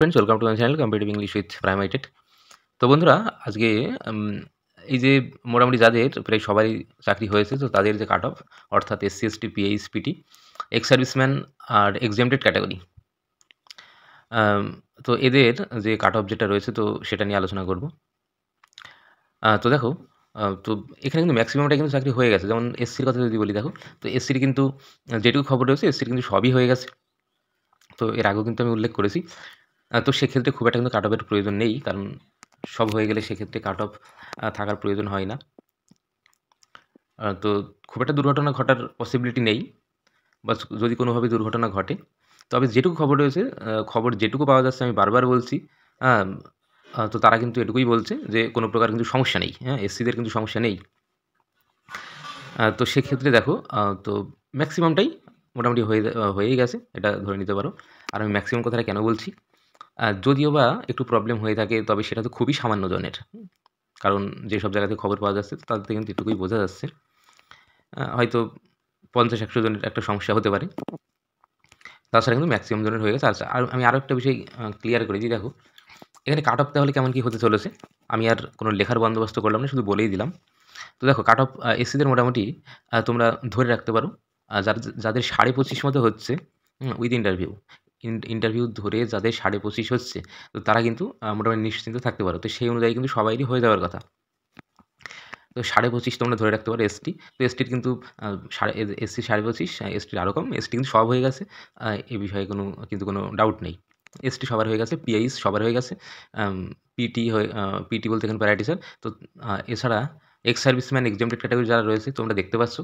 Friends welcome to my channel competitive English with প্রাইমাইটেড। তো বন্ধুরা আজকে উম, এই যে মোটামুটি যাদের প্রায় সবারই চাকরি হয়েছে তো তাদের যে কাট অফ অর্থাৎ SC ST PH PT ex serviceman আর এক্সেমটেড ক্যাটাগরি, তো এদের যে কাট অফ যেটা রয়েছে তো সেটা নিয়ে আলোচনা করব। তো দেখো, তো এখানে কিন্তু ম্যাক্সিমামটা কিন্তু চাকরি হয়ে গেছে। যেমন এসসির কথা যদি বলি, দেখো তো এসসির কিন্তু যেটুকু খবর রয়েছে এসসির কিন্তু সবই হয়ে গেছে। তো এর আগেও কিন্তু আমি উল্লেখ করেছি। তো সেক্ষেত্রে খুব একটা কিন্তু কাট অফের প্রয়োজন নেই, কারণ সব হয়ে গেলে সেক্ষেত্রে কাট অফ থাকার প্রয়োজন হয় না। তো খুব একটা দুর্ঘটনা ঘটার পসিবিলিটি নেই, বা যদি কোনোভাবে দুর্ঘটনা ঘটে, তবে যেটুকু খবর রয়েছে, খবর যেটুকু পাওয়া যাচ্ছে আমি বারবার বলছি, আম তো তারা কিন্তু এটুকুই বলছে যে কোনো প্রকার কিন্তু সমস্যা নেই। হ্যাঁ? এসসিদের কিন্তু সমস্যা নেই। তো সেক্ষেত্রে দেখো, তো ম্যাক্সিমামটাই মোটামুটি হয়েই গেছে, এটা ধরে নিতে পারো। আর আমি ম্যাক্সিমাম কথাটা কেন বলছি? যদিও বা একটু প্রবলেম হয়ে থাকে, তবে সেটা তো খুবই সামান্য জনের। কারণ যেসব জায়গা থেকে খবর পাওয়া যাচ্ছে তাতে কিন্তু এটুকুই বোঝা যাচ্ছে। হয়তো ৫০-১০০ জনের একটা সমস্যা হতে পারে। তাছাড়া কিন্তু ম্যাক্সিমাম জনের হয়ে গেছে। আচ্ছা, আর আমি আরও একটা বিষয় ক্লিয়ার করে দিই। দেখো, এখানে কাট অফ তাহলে কেমন কী হতে চলেছে? আমি আর কোনো লেখার বন্দোবস্ত করলাম না, শুধু বলেই দিলাম। তো দেখো, কাট অফ এসসিদের মোটামুটি তোমরা ধরে রাখতে পারো, যাদের ২৫.৫ মতো হচ্ছে, উইথ ইন্টারভিউ। ইন্টারভিউ ধরে যাদের ২৫.৫ হচ্ছে, তো তারা কিন্তু মোটামুটি নিশ্চিন্ত থাকতে পারো। তো সেই অনুযায়ী কিন্তু সবারই হয়ে যাওয়ার কথা। তো ২৫.৫ তোমরা ধরে রাখতে পারো এসটি। তো এসটির কিন্তু আ সাড়ে এ এসসি ২৫.৫, এসটির আরও কম। এসটি কিন্তু সব হয়ে গেছে। এ বিষয়ে কোনো ডাউট নেই। এসটি সবার হয়ে গেছে, পিএইচ সবার হয়ে গেছে। আম পিটি হয়ে পিটি বলতে এখানে প্যারাটিচার। তো এছাড়া এক্স সার্ভিসম্যান এক্সেমটেড ক্যাটাগরি যারা রয়েছে তোমরা দেখতে পাচ্ছ।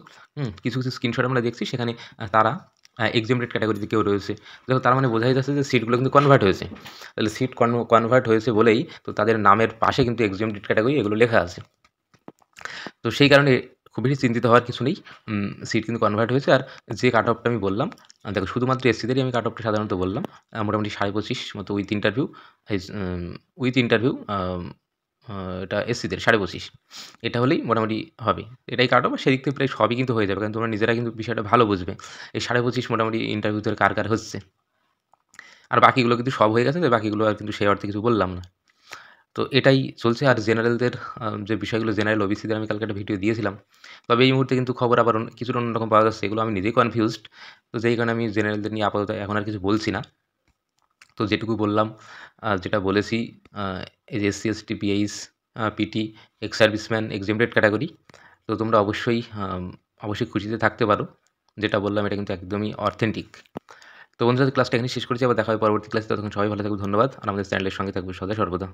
কিছু স্ক্রিনশট আমরা দেখছি, সেখানে তারা এক্সেমটেড ক্যাটাগরিতে কেউ রয়েছে। দেখো, তার মানে বোঝাই যাচ্ছে যে সিটগুলো কিন্তু কনভার্ট হয়েছে। তাহলে সিট কনভার্ট হয়েছে বলেই তো তাদের নামের পাশে কিন্তু এক্সেমটেড ক্যাটাগরি এগুলো লেখা আছে। তো সেই কারণে খুব বেশি চিন্তিত হওয়ার কিছু নেই। সিট কিন্তু কনভার্ট হয়েছে। আর যে কাট অফটা আমি বললাম, দেখো শুধুমাত্র এসসিদেরই আমি কাট অফটা সাধারণত বললাম। মোটামুটি ২৫.৫ মতো with interview. Age with interview, আ এটা এসসিদের ২৫.৫। এটা হলেই মোটামুটি হবে। এটাই কাট অফ। সেদিক থেকে প্রায় সবই কিন্তু হয়ে যাবে। কারণ তোমরা নিজেরা কিন্তু বিষয়টা ভালো বুঝবে। এই ২৫.৫ মোটামুটি ইন্টারভিউতে কার হচ্ছে। আর বাকিগুলো কিন্তু সব হয়ে গেছে। তো বাকিগুলো আর কিন্তু সেই অর্থে কিছু বললাম না। তো এটাই চলছে। আর জেনারেলদের যে বিষয়গুলো, জেনারেল ওবিসিদের আমি কালকে একটা ভিডিও দিয়েছিলাম। তবে এই মুহূর্তে কিন্তু খবর আবার কিছুটা অন্যরকম পাওয়া যাচ্ছে। এগুলো আমি নিজেই কনফিউজড। তো যেই কারণে আমি জেনারেলদের নিয়ে আপাতত এখন আর কিছু বলছি না। তো যেটুকু বললাম, যেটা বলেছি, আ এই যে SC, ST, PH, PT, ex serviceman, exempted category. তো তোমরা অবশ্যই খুশিতে থাকতে পারো। যেটা বললাম এটা কিন্তু একদমই অথেন্টিক। তো বন্ধুরা, ক্লাসটা এখানেই শেষ করেছি। আবার দেখা হবে পরবর্তী ক্লাসে। ততক্ষণ সবাই ভালো থাকবে। ধন্যবাদ। আর আমাদের চ্যানেলের সঙ্গে থাকবে সদা সর্বদা।